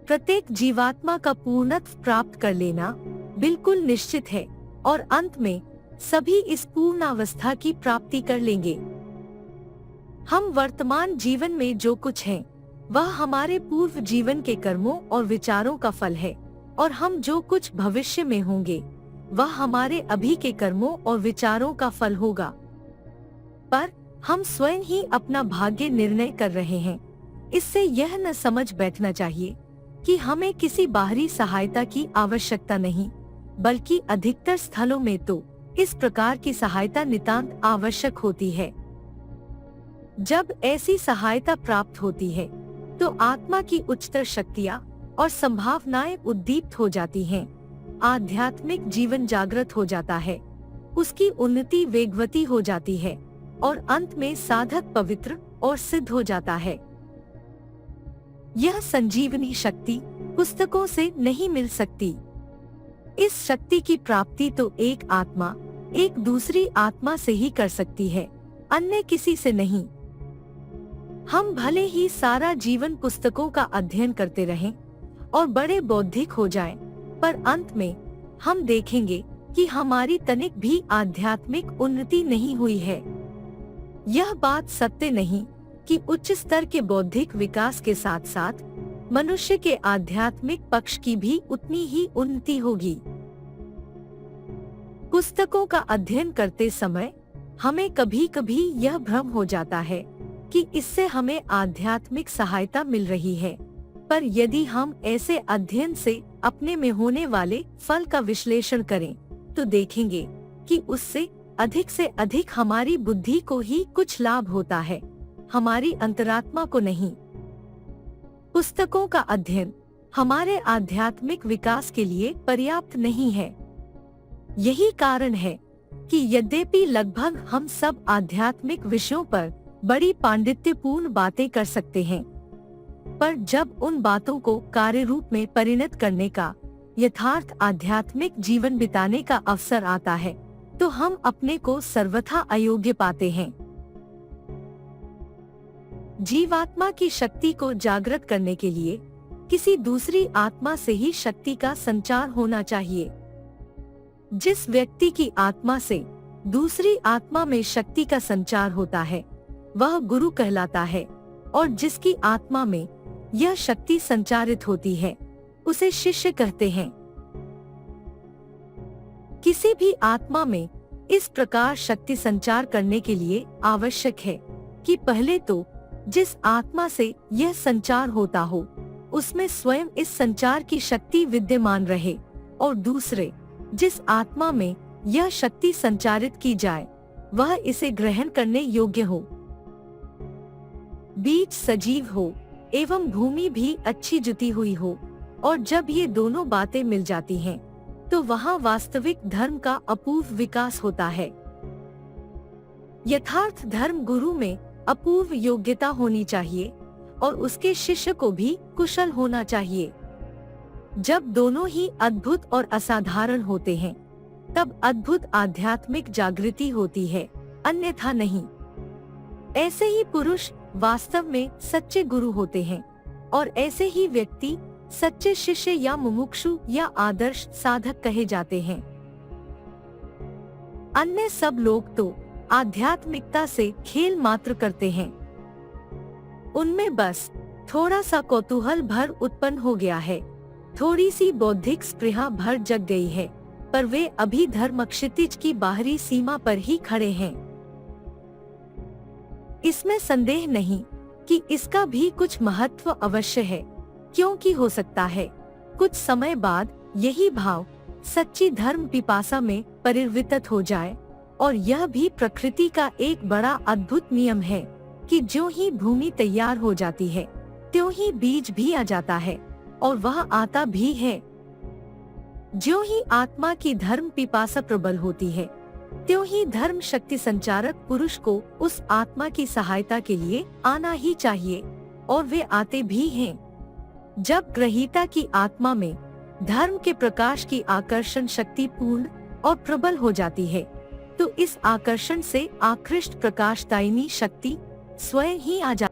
प्रत्येक जीवात्मा का पूर्णत्व प्राप्त कर लेना बिल्कुल निश्चित है और अंत में सभी इस पूर्णावस्था की प्राप्ति कर लेंगे। हम वर्तमान जीवन में जो कुछ हैं, वह हमारे पूर्व जीवन के कर्मों और विचारों का फल है, और हम जो कुछ भविष्य में होंगे वह हमारे अभी के कर्मों और विचारों का फल होगा। पर हम स्वयं ही अपना भाग्य निर्णय कर रहे हैं। इससे यह न समझ बैठना चाहिए कि हमें किसी बाहरी सहायता की आवश्यकता नहीं, बल्कि अधिकतर स्थलों में तो इस प्रकार की सहायता नितांत आवश्यक होती है। जब ऐसी सहायता प्राप्त होती है तो आत्मा की उच्चतर शक्तियाँ और संभावनाएं उद्दीप्त हो जाती हैं। आध्यात्मिक जीवन जागृत हो जाता है, उसकी उन्नति वेगवती हो जाती है और अंत में साधक पवित्र और सिद्ध हो जाता है। यह संजीवनी शक्ति पुस्तकों से नहीं मिल सकती। इस शक्ति की प्राप्ति तो एक आत्मा एक दूसरी आत्मा से ही कर सकती है, अन्य किसी से नहीं। हम भले ही सारा जीवन पुस्तकों का अध्ययन करते रहें और बड़े बौद्धिक हो जाएं, पर अंत में हम देखेंगे कि हमारी तनिक भी आध्यात्मिक उन्नति नहीं हुई है। यह बात सत्य नहीं कि उच्च स्तर के बौद्धिक विकास के साथ साथ मनुष्य के आध्यात्मिक पक्ष की भी उतनी ही उन्नति होगी। पुस्तकों का अध्ययन करते समय हमें कभी कभी यह भ्रम हो जाता है कि इससे हमें आध्यात्मिक सहायता मिल रही है, पर यदि हम ऐसे अध्ययन से अपने में होने वाले फल का विश्लेषण करें तो देखेंगे कि उससे अधिक हमारी बुद्धि को ही कुछ लाभ होता है, हमारी अंतरात्मा को नहीं। पुस्तकों का अध्ययन हमारे आध्यात्मिक विकास के लिए पर्याप्त नहीं है। यही कारण है कि यद्यपि लगभग हम सब आध्यात्मिक विषयों पर बड़ी पांडित्यपूर्ण बातें कर सकते हैं, पर जब उन बातों को कार्य रूप में परिणत करने का, यथार्थ आध्यात्मिक जीवन बिताने का अवसर आता है तो हम अपने को सर्वथा अयोग्य पाते हैं। जीवात्मा की शक्ति को जागृत करने के लिए किसी दूसरी आत्मा से ही शक्ति का संचार होना चाहिए। जिस व्यक्ति की आत्मा से दूसरी आत्मा में शक्ति का संचार होता है वह गुरु कहलाता है, और जिसकी आत्मा में यह शक्ति संचारित होती है उसे शिष्य कहते हैं। किसी भी आत्मा में इस प्रकार शक्ति संचार करने के लिए आवश्यक है कि पहले तो जिस आत्मा से यह संचार होता हो उसमें स्वयं इस संचार की शक्ति विद्यमान रहे, और दूसरे जिस आत्मा में यह शक्ति संचारित की जाए वह इसे ग्रहण करने योग्य हो। बीज सजीव हो एवं भूमि भी अच्छी जुती हुई हो, और जब ये दोनों बातें मिल जाती हैं तो वहाँ वास्तविक धर्म का अपूर्व विकास होता है। यथार्थ धर्म गुरु में अपूर्व योग्यता होनी चाहिए और उसके शिष्य को भी कुशल होना चाहिए। जब दोनों ही अद्भुत और असाधारण होते हैं तब अद्भुत आध्यात्मिक जागृति होती है, अन्यथा नहीं। ऐसे ही पुरुष वास्तव में सच्चे गुरु होते हैं, और ऐसे ही व्यक्ति सच्चे शिष्य या मुमुक्षु या आदर्श साधक कहे जाते हैं। अन्य सब लोग तो आध्यात्मिकता से खेल मात्र करते हैं। उनमें बस थोड़ा सा कौतूहल भर उत्पन्न हो गया है, थोड़ी सी बौद्धिक स्पृहा भर जग गई है, पर वे अभी धर्म क्षितिज की बाहरी सीमा पर ही खड़े हैं। इसमें संदेह नहीं कि इसका भी कुछ महत्व अवश्य है, क्योंकि हो सकता है कुछ समय बाद यही भाव सच्ची धर्म पिपासा में परिवर्तित हो जाए, और यह भी प्रकृति का एक बड़ा अद्भुत नियम है कि ज्यों ही भूमि तैयार हो जाती है त्यों ही बीज भी आ जाता है, और वह आता भी है। ज्यों ही आत्मा की धर्म पिपासा प्रबल होती है त्यों ही धर्म शक्ति संचारक पुरुष को उस आत्मा की सहायता के लिए आना ही चाहिए, और वे आते भी हैं। जब ग्रहीता की आत्मा में धर्म के प्रकाश की आकर्षण शक्ति पूर्ण और प्रबल हो जाती है तो इस आकर्षण से आकृष्ट प्रकाशदायिनी शक्ति स्वयं ही आ जाती है।